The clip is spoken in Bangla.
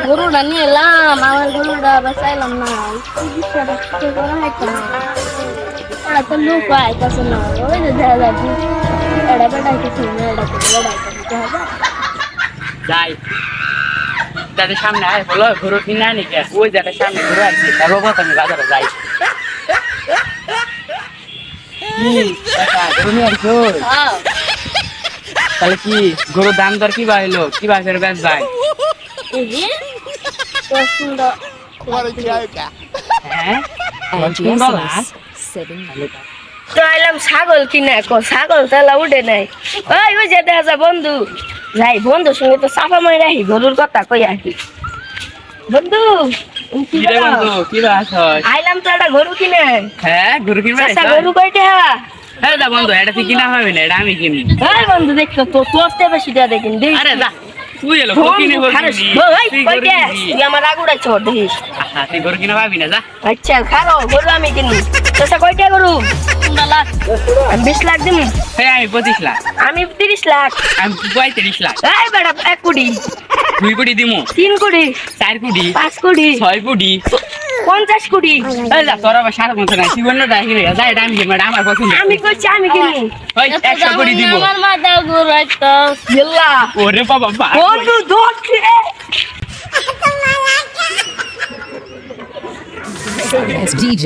গরুটা নিয়ে এলাম, আমার গরুটা বাঁচাইলাম না। চিকিৎসাটা ঠিক করা হয়তো না। ওরা তো লোক আইতাছে না, ওই যে দেখা যায় এটা বেড়াইতেছে না, এটা বেড়াইতে হবে। যাই যাদের সামনে আয় বলো গরু কিনে আনি কে, ওই যাদের সামনে গরু আসছে তারপর আমি বাজারে যাই। গরু নিয়ে আসছো? তাহলে কি গরুর দাম দর কি বাড়লো, কি বাজারে বেচ ভাই? হ্যাঁ তো আইলাম ছাগল কিনে, ছাগল তাহলে উঠে নাই। ওই যে দেখা যায় বন্ধু, যাই বন্ধুর সঙ্গে তো চাপা মারি রাখি, গরুর কথা কই আসি। বন্ধু কি বাস হয়? আইলাম তো একটা গরু কিনে। হ্যাঁ গরু কিনবে? গরু কয়টা? হ্যাঁ দা বন্ধু, এটা তুই কিনা হবে না, এটা আমি কিনি। হ্যাঁ বন্ধু দেখছো তো, তোর থেকে বেশি দেয়া দেখিন। আরে যা তুই এলো কিনে আমার আগুড়া চোর দেখিস। তুই গরু কিনা পাবি না, যা। আচ্ছা খারো গরু আমি কিনি। তোর কয়টা গরু? 20 লাখ দিন। হ্যাঁ আমি 25 লাখ। আমি 30 লাখ। আমি 35 লাখ। এই বেটা 1 কোটি। 2 কোটি দিমু। 3 কোটি। 4 কোটি। 5 কোটি। 6 কোটি। 50 কোটি। এই যা তোর আবার সারা বছর নাই, তুই বললো টাকা কিনে যা, এটা আমি কিনবো, এটা আমার পছন্দ। আমি কইছি আমি কিনি। ওই 100 কোটি দিব। আমার মাথা ঘুরাইতো। গেলা। ওরে বাবা বন্ধু ধরছে। It's DJ.